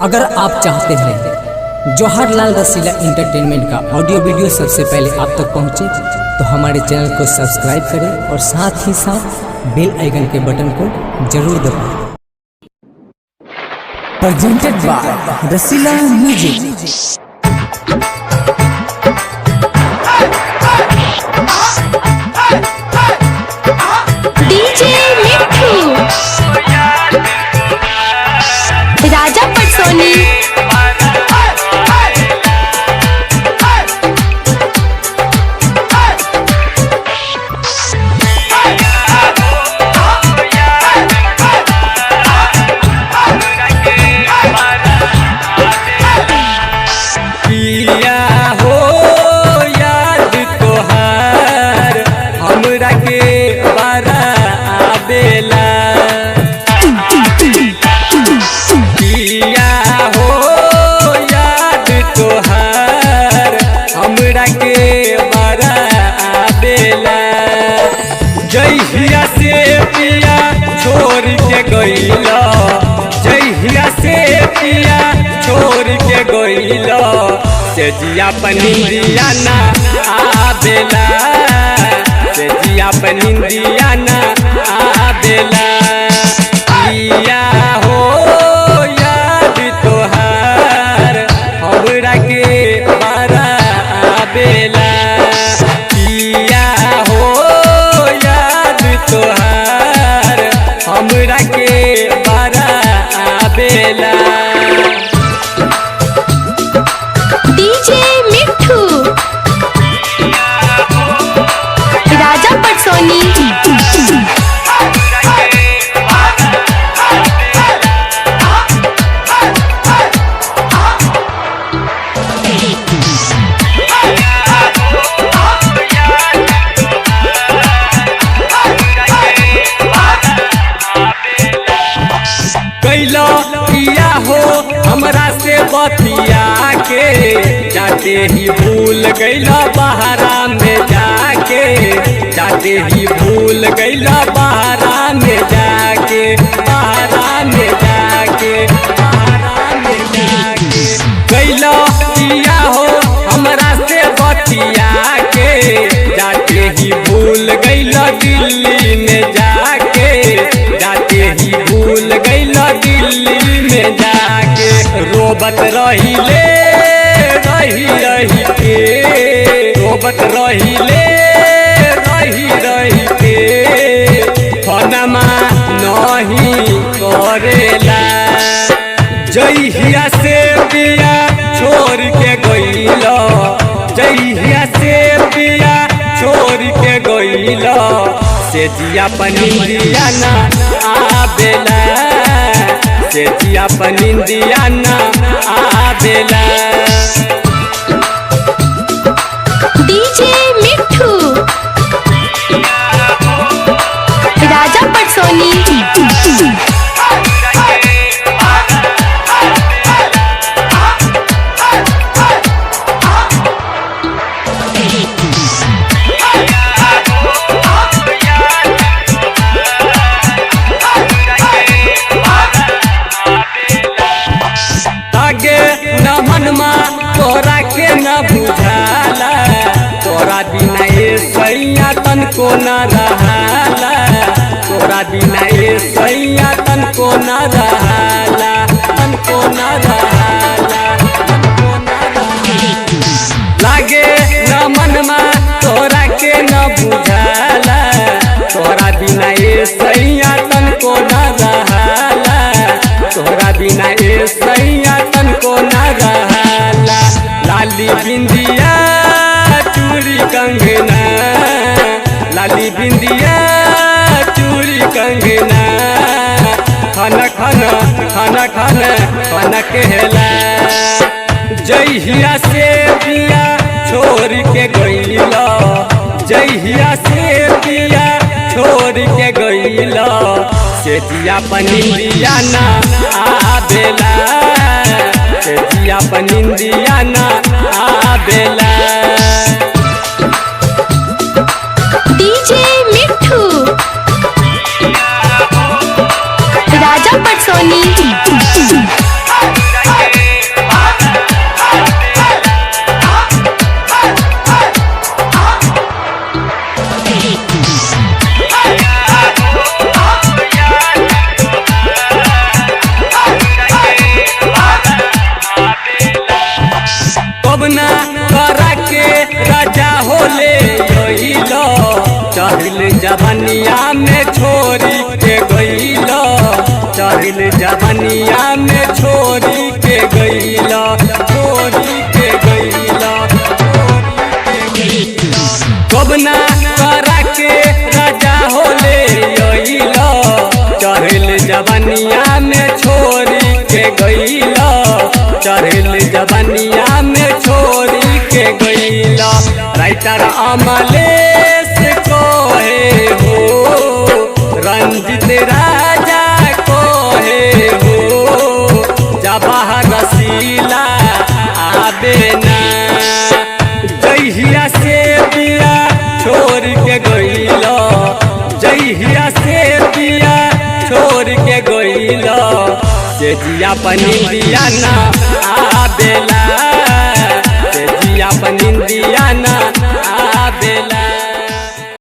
अगर आप चाहते हैं जवाहरलाल रसीला एंटरटेनमेंट का ऑडियो वीडियो सबसे पहले आप तक पहुंचे तो हमारे चैनल को सब्सक्राइब करें और साथ ही साथ बेल आइकन के बटन को जरूर दबाएं। Presented by Rasila music. राजा पटसोनी पिया हो याद तोहार हमरा के बारा आबेला। पिया हो याद तोहार हमरा के बारा आबेला। जहिया से पिया छोड़ के गइला, जहिया से पिया छोड़ के गइला, से जिया पनिंदिया ना आबेला, से जिया पनिंदिया ना आबेला। पिया हो याद तोहार हमरा के बारा आबेला। पिया हो याद तोहार हमरा के बारा आबेला। डीजे मिट्ठू राजा पटसोनी कैलो किया हो हमरा से बतिया के, जाते ही भूल गइला बहरा में जाके, जाते ही भूल गइला बहरा में जाके, बहरा में जाके, बहरा में जाके। कैलो किया हो हमरा से बतिया के, जाते ही भूल गइला दिल्ली में जाके, जाते ही भूल गइला दिल्ली में जाके। रोबत रहिले रही रही के, रोबत रहिले रही रही के, फनमा नहीं करेला। जहिया से पिया छोड़ के गइला, जहिया से पिया छोड़ के गइला, से जिया पनिंदिया ना आबेला, से जिया पनिंदिया ना आबेला। डीजे मिट्ठू राजा पटसोनी आगे न मनमा तोरा के न बुझाला, तोरा बिना ए सैया तन को न रहाला, तोरा बिना ए सैया तन को न रहाला, तन को न रहाला, तन को न रहाला। लागे न मनमा तोरा के न बुझाला, तोरा बिना ए सैया तन को न रहाला, तोरा बिना ए सैया तन को न रहाला। लाली बिंदिया चूड़ी कंगना, लाली बिंदिया चूड़ी कंगना, खाना खाना खाना खाना खाना कहला। जहिया से पिया छोड़ के गइला, जहिया से पिया छोड़ के गइला, से जिया पनिंदिया ना आबेला, से जिया पनिंदिया ना आबेला। डीजे मिट्ठू राजा पटसोनी जवनिया में छोरी के गईल, चढ़ल जवनिया में छोरी के गईल, छोरी के गईल। कबना करा के राजा होले अइल, चढ़ल जवनिया में छोरी के गईल, चढ़ल जवनिया में छोरी के गईल। राइटर अमलेश कहे हो, रंजित राजा कहे हो, जवाहर रसीला आबे ना। जहिया से पिया छोड़ के गईल, जहिया से पिया छोड़ के गईल, से जिया पनिया ना आबेला।